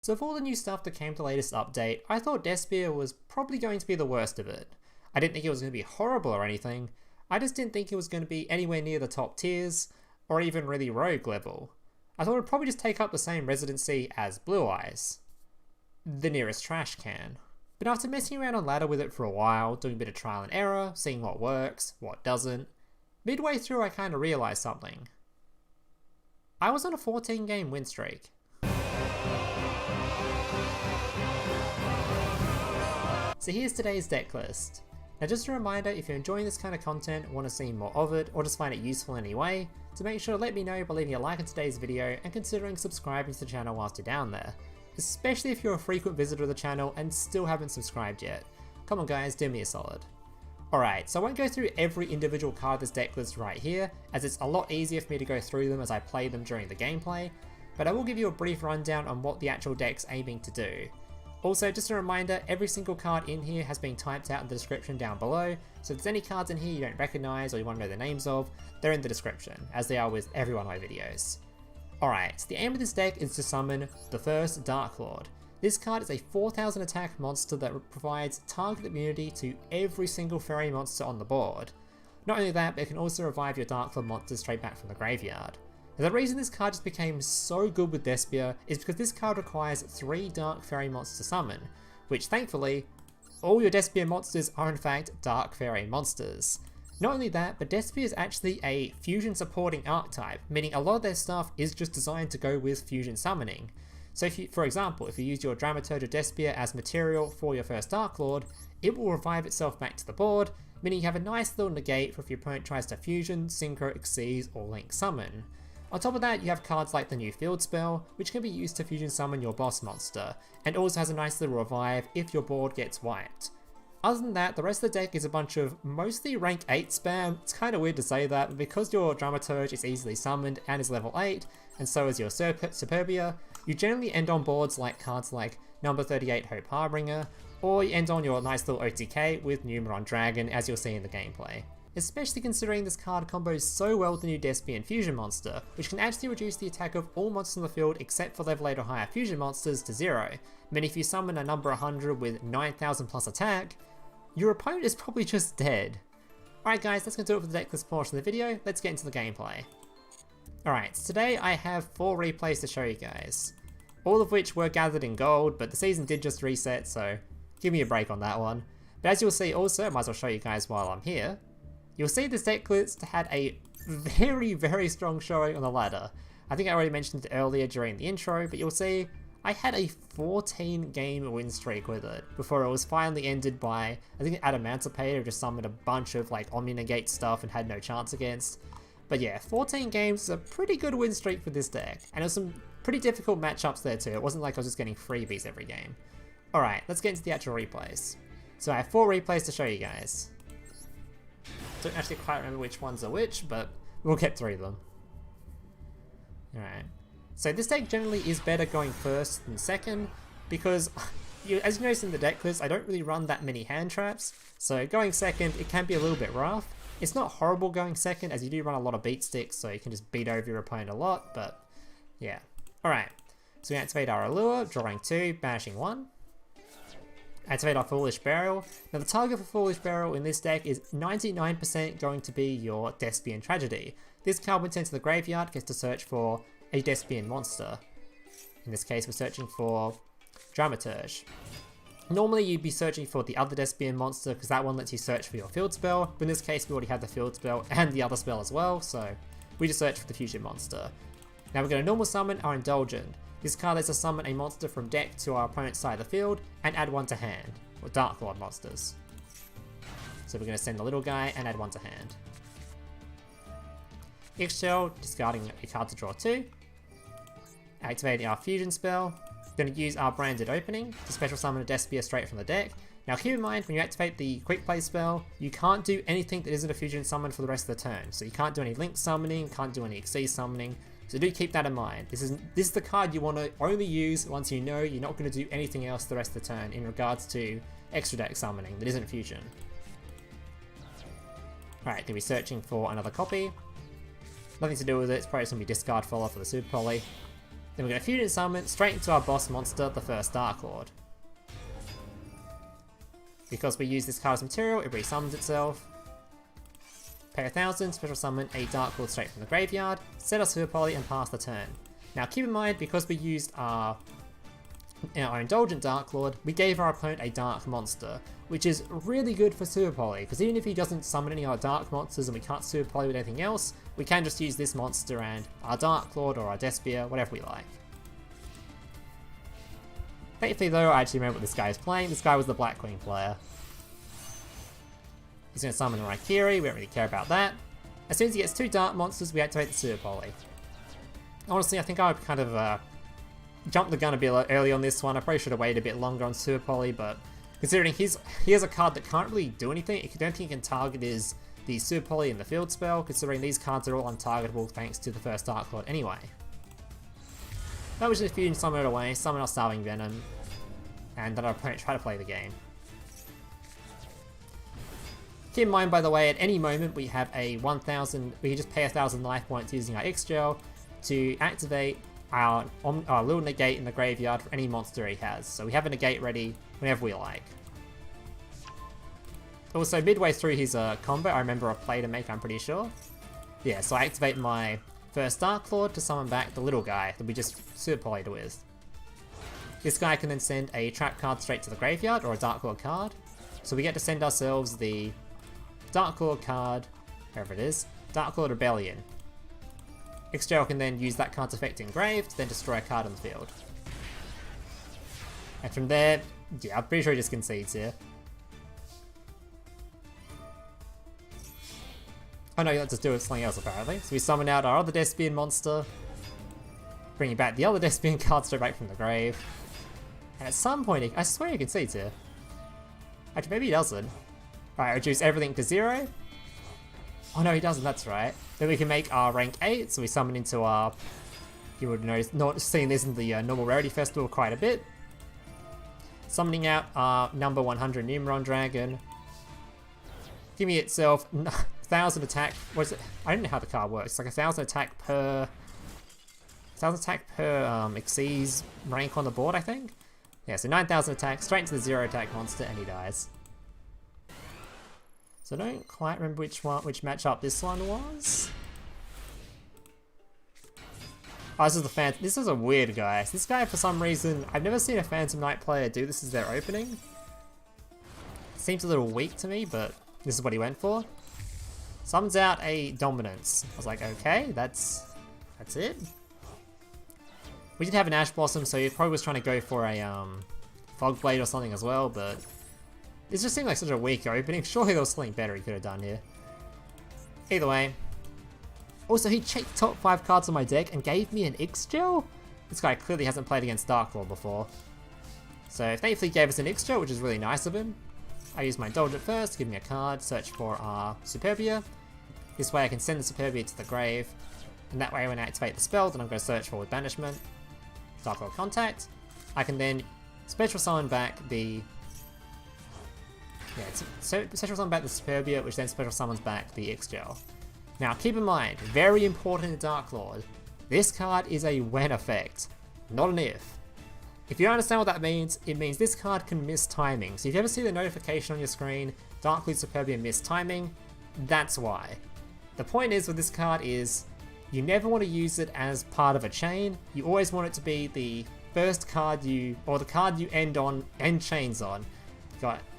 So of all the new stuff that came to the latest update, I thought Despia was probably going to be the worst of it. I didn't think it was going to be horrible or anything, I just didn't think it was going to be anywhere near the top tiers, or even really rogue level. I thought it would probably just take up the same residency as Blue Eyes, the nearest trash can. But after messing around on ladder with it for a while, doing a bit of trial and error, seeing what works, what doesn't, midway through I kind of realised something. I was on a 14 game win streak. So here's today's deck list. Now just a reminder, if you're enjoying this kind of content, want to see more of it, or just find it useful in any way, to make sure to let me know by leaving a like on today's video and considering subscribing to the channel whilst you're down there. Especially if you're a frequent visitor of the channel and still haven't subscribed yet. Come on guys, do me a solid. Alright, so I won't go through every individual card of this deck list right here, as it's a lot easier for me to go through them as I play them during the gameplay, but I will give you a brief rundown on what the actual deck's aiming to do. Also, just a reminder, every single card in here has been typed out in the description down below, so if there's any cards in here you don't recognise or you want to know the names of, they're in the description, as they are with every one of my videos. Alright, so the aim of this deck is to summon the First Darklord. This card is a 4000 attack monster that provides target immunity to every single fairy monster on the board. Not only that, but it can also revive your Darklord monsters straight back from the graveyard. Now, the reason this card just became so good with Despia is because this card requires 3 Dark Fairy monsters to summon, which thankfully, all your Despian monsters are in fact Dark Fairy monsters. Not only that, but Despia is actually a fusion supporting archetype, meaning a lot of their stuff is just designed to go with fusion summoning. So if you, for example, if you use your Dramaturge of Despia as material for your First Darklord, it will revive itself back to the board, meaning you have a nice little negate for if your opponent tries to fusion, synchro, exceed, or link summon. On top of that, you have cards like the new field spell, which can be used to fusion summon your boss monster, and also has a nice little revive if your board gets wiped. Other than that, the rest of the deck is a bunch of mostly rank 8 spam. It's kind of weird to say that, but because your Dramaturge is easily summoned and is level 8, and so is your Superbia, you generally end on boards like cards like number 38 Hope Harbinger, or you end on your nice little OTK with Numeron Dragon, as you'll see in the gameplay. Especially considering this card combos so well with the new Despian fusion monster, which can actually reduce the attack of all monsters on the field except for level 8 or higher fusion monsters to 0, meaning if you summon a number 100 with 9000 plus attack, your opponent is probably just dead. Alright guys, that's going to do it for the decklist portion of the video, let's get into the gameplay. Alright, so today I have 4 replays to show you guys, all of which were gathered in gold, but the season did just reset, so give me a break on that one. But as you'll see also, I might as well show you guys while I'm here, you'll see this decklist had a very strong showing on the ladder. I think I already mentioned it earlier during the intro, but you'll see I had a 14 game win streak with it before it was finally ended by, I think Adamantipator just summoned a bunch of like Omni-Negate stuff and had no chance against. But yeah, 14 games is a pretty good win streak for this deck, and there was some pretty difficult matchups there too. It wasn't like I was just getting freebies every game. Alright, let's get into the actual replays. So I have 4 replays to show you guys. Don't actually quite remember which ones are which, but we'll get through them. Alright. So this deck generally is better going first than second, because as you notice in the deck list, I don't really run that many hand traps, so going second, it can be a little bit rough. It's not horrible going second, as you do run a lot of beat sticks, so you can just beat over your opponent a lot, but yeah. Alright, so we activate our Allure, drawing 2, banishing 1. Activate our Foolish Burial. Now the target for Foolish Burial in this deck is 99% going to be your Despian Tragedy. This card when sent to the graveyard gets to search for a Despian monster. In this case we're searching for Dramaturge. Normally you'd be searching for the other Despian monster because that one lets you search for your field spell, but in this case we already have the field spell and the other spell as well, so we just search for the fusion monster. Now we're going to normal summon our Indulgent. This card lets us summon a monster from deck to our opponent's side of the field and add 1 to hand, or Darklord monsters. So we're going to send the little guy and add 1 to hand. Ixchel, discarding a card to draw 2. Activating our fusion spell. We're going to use our branded opening to special summon a Despia straight from the deck. Now keep in mind, when you activate the quick play spell, you can't do anything that isn't a fusion summon for the rest of the turn. So you can't do any link summoning, can't do any exceed summoning. So do keep that in mind. This is the card you want to only use once you know you're not going to do anything else the rest of the turn in regards to extra deck summoning that isn't fusion. Alright, gonna be searching for another copy. Nothing to do with it, it's probably just going to be discard follow for the Super Poly. Then we're going to fusion summon straight into our boss monster, the First Darklord. Because we use this card as material, it resummons itself. Pay 1,000, special summon a Darklord straight from the graveyard, set our Super Poly and pass the turn. Now keep in mind, because we used our Indulgent Darklord, we gave our opponent a Dark Monster, which is really good for Super Poly, because even if he doesn't summon any of our Dark Monsters and we can't Super Poly with anything else, we can just use this monster and our Darklord or our Despia, whatever we like. Thankfully though, I actually remember what this guy is playing. This guy was the Black Queen player. He's going to summon Raikiri, we don't really care about that. As soon as he gets 2 Dark Monsters, we activate the Super Poly. Honestly, I think I would kind of jump the gun a bit early on this one. I probably should have waited a bit longer on Super Poly, but considering he has a card that can't really do anything, I don't think he can target the Super Poly and the field spell, considering these cards are all untargetable thanks to the First Darklord anyway. That was just fusion summon it away, summon our Starving Venom, and then our opponent try to play the game. Keep in mind, by the way, at any moment we have a 1,000, we can just pay 1,000 life points using our Ixchel to activate our little negate in the graveyard for any monster he has. So we have a negate ready whenever we like. Also, midway through his combo, I remember a play to make, I'm pretty sure. Yeah, so I activate my First Darklord to summon back the little guy that we just Super Poly'd with. This guy can then send a trap card straight to the graveyard, or a Darklord card. So we get to send ourselves the Darklord card, wherever it is, Darklord Rebellion. Ixchel can then use that card's effect engraved to then destroy a card on the field. And from there, yeah, I'm pretty sure he just concedes here. Oh no, let's just do something else apparently. So we summon out our other Despian monster, bringing back the other Despian card straight back from the grave. And at some point, I swear he concedes here. Actually, maybe he doesn't. Alright, reduce everything to 0. Oh no, he doesn't, that's right. Then we can make our rank 8, so we summon into our... You would notice, not seeing this in the normal rarity festival quite a bit. Summoning out our number 100 Numeron dragon. Giving itself 1,000 attack. What is it? I don't know how the card works. It's like 1,000 attack per... 1,000 attack per Xyz rank on the board, I think? Yeah, so 9,000 attack, straight into the 0 attack monster, and he dies. So I don't quite remember which matchup this one was. Oh, this is a weird guy. This guy, for some reason, I've never seen a Phantom Knight player do this as their opening. Seems a little weak to me, but this is what he went for. Summons out a Dominance. I was like, okay, that's it. We did have an Ash Blossom, so he probably was trying to go for a Fog Blade or something as well, but it just seemed like such a weak opening. Surely there was something better he could have done here. Either way. Also, he checked the top 5 cards on my deck and gave me an Ixchel? This guy clearly hasn't played against Darklord before. So thankfully he gave us an Ixchel, which is really nice of him. I use my Indulgent first, give me a card, search for our Superbia. This way I can send the Superbia to the grave. And that way when I activate the spell that I'm going to search for with Banishment, Darklord Contract, I can then special summon back the... Yeah, special summon back the Superbia, which then special summons back the Ixchel. Now keep in mind, very important in Darklord, this card is a when effect, not an if. If you don't understand what that means, it means this card can miss timing. So if you ever see the notification on your screen, Darklord Superbia missed timing, that's why. The point is with this card is, you never want to use it as part of a chain, you always want it to be the first card or the card you end chains on.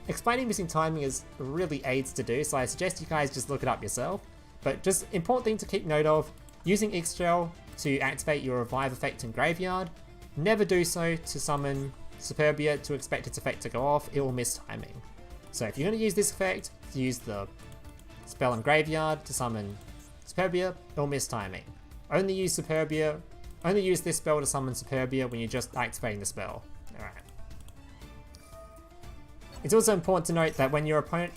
Explaining missing timing is really aids to do, so I suggest you guys just look it up yourself. But just important thing to keep note of, using Ixchel to activate your revive effect in graveyard, never do so to summon Superbia to expect its effect to go off, it will miss timing. So if you're going to use this effect, use the spell in graveyard to summon Superbia, it will miss timing. Only use this spell to summon Superbia when you're just activating the spell. Alright. It's also important to note that when your opponent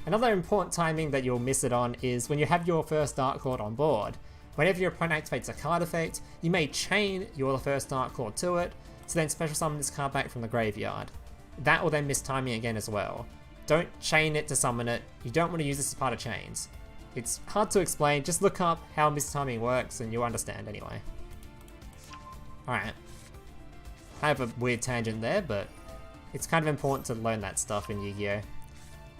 another important timing that you'll miss it on is when you have your First Darklord on board. Whenever your opponent activates a card effect, you may chain your First Darklord to it, to then special summon this card back from the graveyard. That will then miss timing again as well. Don't chain it to summon it, you don't want to use this as part of chains. It's hard to explain, just look up how miss timing works and you'll understand anyway. Alright. I have a weird tangent there, but it's kind of important to learn that stuff in Yu-Gi-Oh!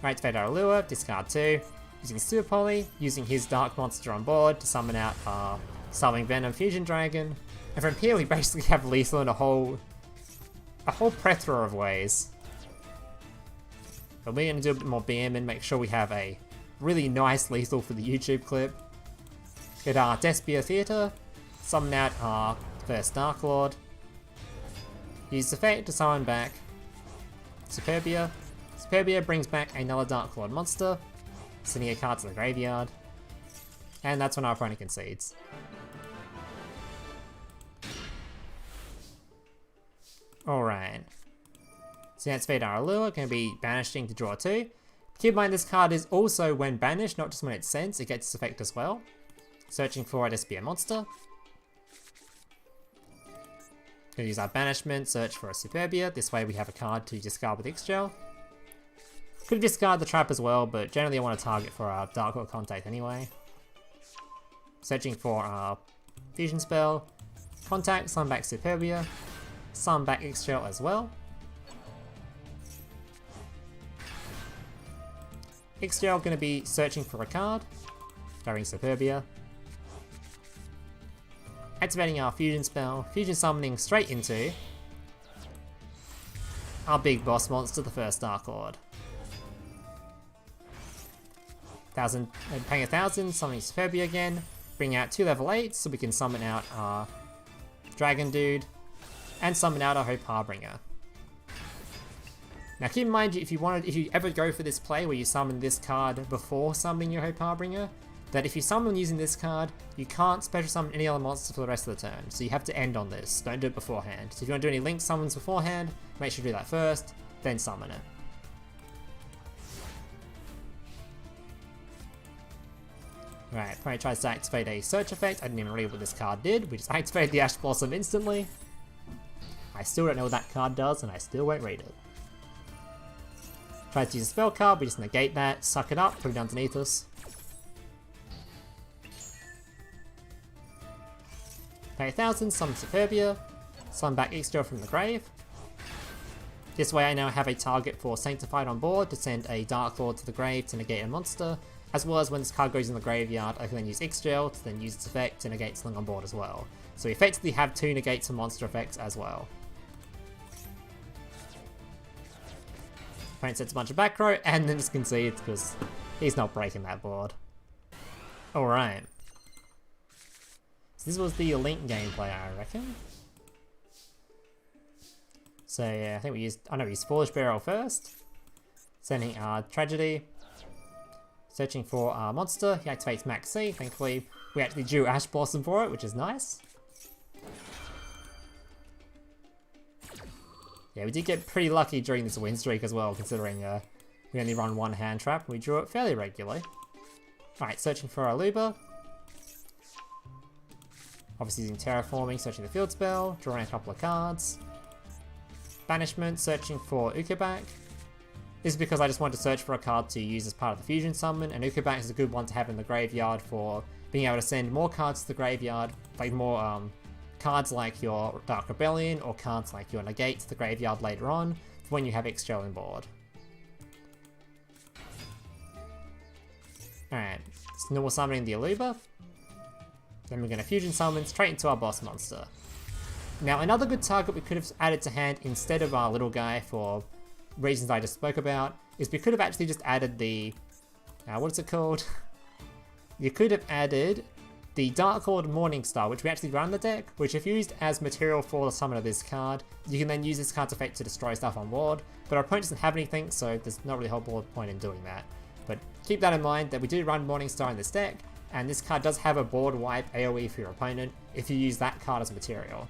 Activate our Allure, discard 2, using Super Poly, using his Dark Monster on board to summon out our Starving Venom Fusion Dragon, and from here we basically have lethal in a whole plethora of ways. But we're going to do a bit more BM and make sure we have a really nice lethal for the YouTube clip. Get our Despia Theatre, summon out our First Darklord, use effect to summon back Superbia. Superbia brings back another Darklord monster, sending a card to the graveyard, and that's when our opponent concedes. Alright. So activate our Allure, going to be banishing to draw 2. Keep in mind this card is also when banished, not just when it's sent, it gets its effect as well. Searching for a Despian monster. Going to use our Banishment, search for a Superbia, this way we have a card to discard with Ixchel. Could discard the trap as well, but generally I want to target for our Darklord Contract anyway. Searching for our Fusion spell, Contact, summon back Superbia, summon back Ixchel as well. Ixchel going to be searching for a card, throwing Superbia. Activating our Fusion spell, Fusion summoning straight into our big boss monster, the First Darklord. Paying 1,000, summoning Superbia again, bring out 2 level 8s so we can summon out our Dragon Dude, and summon out our Hope Harbinger. Now keep in mind, if you ever go for this play where you summon this card before summoning your Hope Harbinger, that if you summon using this card, you can't special summon any other monster for the rest of the turn, so you have to end on this, don't do it beforehand. So if you want to do any link summons beforehand, make sure you do that first, then summon it. Right, opponent tries to activate a search effect. I didn't even read what this card did. We just activated the Ash Blossom instantly. I still don't know what that card does, and I still won't read it. Tries to use a spell card, we just negate that, suck it up, put it underneath us. Pay 1,000, summon Superbia, summon back Ixchel from the grave. This way I now have a target for Sanctified on board to send a Darklord to the grave to negate a monster, as well as when this card goes in the graveyard I can then use Ixchel to then use its effect to negate something on board as well. So we effectively have 2 negates and monster effects as well. Opponent sets a bunch of back row and then just concedes because he's not breaking that board. Alright. So this was the Link gameplay, I reckon. So yeah, I think we used Foolish Burial first. Sending our Tragedy. Searching for our monster, he activates Max C. Thankfully, we actually drew Ash Blossom for it, which is nice. Yeah, we did get pretty lucky during this win streak as well, considering we only run 1 hand trap. We drew it fairly regularly. Alright, searching for our Aluber. Obviously using Terraforming, searching the field spell, drawing a couple of cards. Banishment, searching for Ukoback. This is because I just wanted to search for a card to use as part of the fusion summon, and Ukoback is a good one to have in the graveyard for being able to send more cards to the graveyard, like more cards like your Dark Rebellion or cards like your Negate to the graveyard later on for when you have Ixchel on board. Alright, so normal summoning the Aluber. Then we're going to fusion summon straight into our boss monster. Now another good target we could have added to hand instead of our little guy for reasons I just spoke about is we could have actually just added the what is it called? You could have added the Darklord Morningstar, which we actually run in the deck, which if used as material for the summon of this card, you can then use this card's effect to destroy stuff on board, but our opponent doesn't have anything, so there's not really a whole point in doing that. But keep that in mind that we do run Morningstar in this deck, and this card does have a board wipe AoE for your opponent if you use that card as material.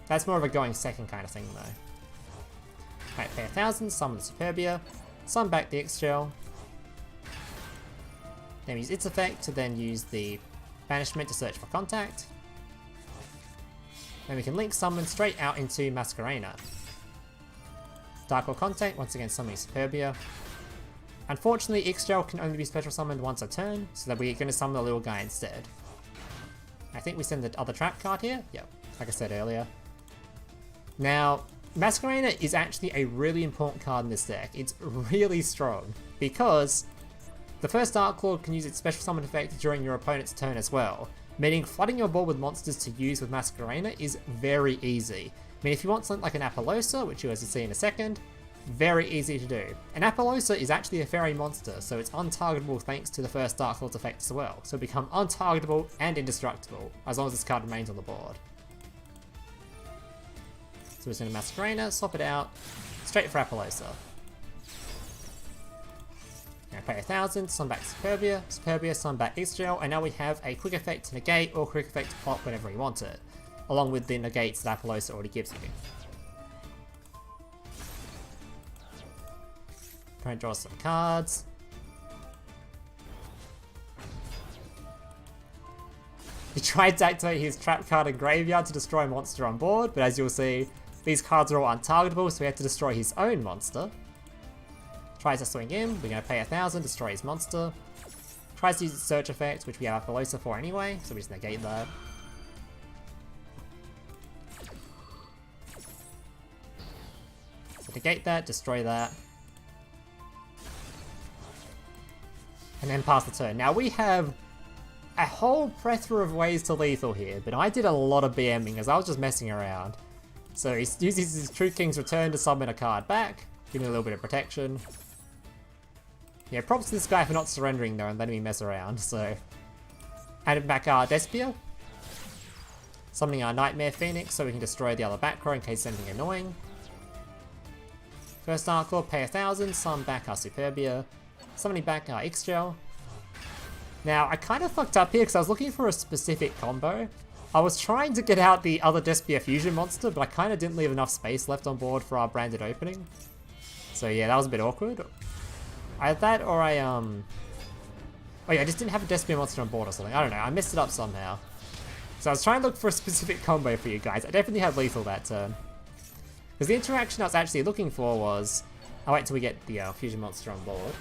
That's more of a going second kind of thing though. Alright, pay 1,000, summon the Superbia, summon back the Ixchel, then use its effect to then use the Banishment to search for Contact. Then we can link summon straight out into Masquerena. Darklord Contract, once again summoning Superbia. Unfortunately, Ixchel can only be special summoned once a turn, so that we're going to summon the little guy instead. I think we send the other trap card here. Yep, like I said earlier. Now, Masquerena is actually a really important card in this deck. It's really strong because the First Darklord can use its special summon effect during your opponent's turn as well, meaning flooding your board with monsters to use with Masquerena is very easy. I mean, if you want something like an Apollousa, which you guys will see in a second, very easy to do. An Apollousa is actually a fairy monster, so it's untargetable thanks to the First Darklord's effect as well, so become untargetable and indestructible, as long as this card remains on the board. So we're just going to Masquerena, swap it out, straight for Apollousa. Now pay 1000, summon back Superbia, summon back Ixchel, and now we have a quick effect to negate or quick effect to pop whenever you want it, along with the negates that Apollousa already gives you. Opponent draws some cards. He tried to activate his trap card in graveyard to destroy a monster on board, but as you'll see, these cards are all untargetable, so we have to destroy his own monster. Tries to swing in, we're going to pay 1000, destroy his monster. Tries to use its search effect, which we have Apollousa for anyway, so we just negate that. So negate that, destroy that. And then pass the turn. Now we have a whole plethora of ways to lethal here, but I did a lot of BMing as I was just messing around. So he uses his True King's Return to summon a card back, give me a little bit of protection. Yeah, props to this guy for not surrendering though and letting me mess around, so. Added back our Despia. Summoning our Knightmare Phoenix so we can destroy the other back row in case there's anything annoying. First Darklord, pay 1000, summon back our Superbia. Summoning back our Ixchel. Now, I kind of fucked up here because I was looking for a specific combo. I was trying to get out the other Despia fusion monster, but I kind of didn't leave enough space left on board for our branded opening. So yeah, that was a bit awkward. I had that or oh yeah, I just didn't have a Despia monster on board or something. I don't know, I messed it up somehow. So I was trying to look for a specific combo for you guys. I definitely had lethal that turn. Because the interaction I was actually looking for was... I'll wait till we get the fusion monster on board.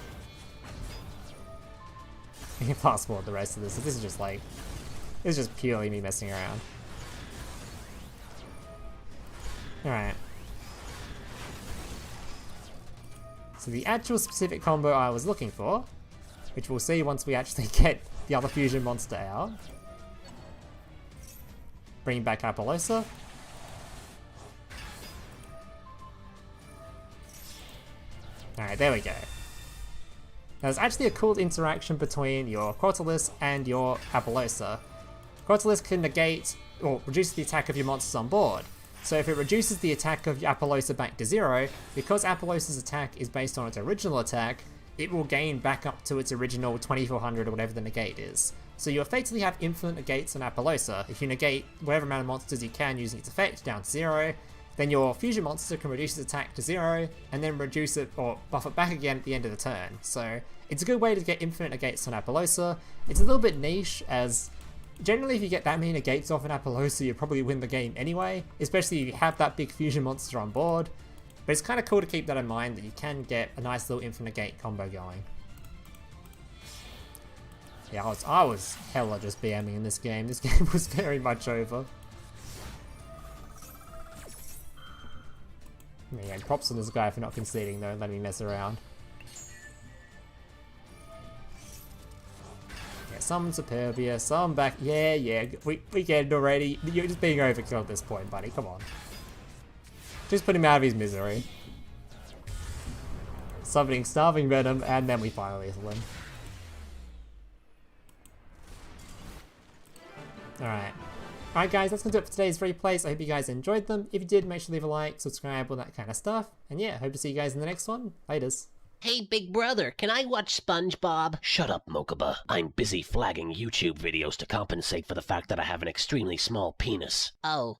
You can fast forward the rest of this. So this is just like, this is just purely me messing around. Alright. So the actual specific combo I was looking for, which we'll see once we actually get the other fusion monster out. Bring back Apollousa. Alright, there we go. Now, there's actually a cool interaction between your Quaeritis and your Apollousa. Quaeritis can negate or reduce the attack of your monsters on board. So if it reduces the attack of your Apollousa back to 0, because Apollousa's attack is based on its original attack, it will gain back up to its original 2400 or whatever the negate is. So you effectively have infinite negates on Apollousa. If you negate whatever amount of monsters you can using its effect down to 0, then your fusion monster can reduce its attack to 0, and then reduce it or buff it back again at the end of the turn. So it's a good way to get infinite negates on Apollousa. It's a little bit niche, as generally if you get that many negates off an Apollousa, you probably win the game anyway, especially if you have that big fusion monster on board. But it's kind of cool to keep that in mind, that you can get a nice little infinite negate combo going. Yeah, I was hella just BMing in this game. This game was very much over. Yeah, props on this guy for not conceding though and letting me mess around. Yeah, summon Superbia, summon back. Yeah, we get it already. You're just being overkill at this point, buddy. Come on. Just put him out of his misery. Summoning Starving Venom, and then we finally lethal him. Alright. Alright guys, that's going to do it for today's replays. I hope you guys enjoyed them. If you did, make sure to leave a like, subscribe, all that kind of stuff. And yeah, hope to see you guys in the next one. Laters. Hey, big brother, can I watch SpongeBob? Shut up, Mokuba. I'm busy flagging YouTube videos to compensate for the fact that I have an extremely small penis. Oh.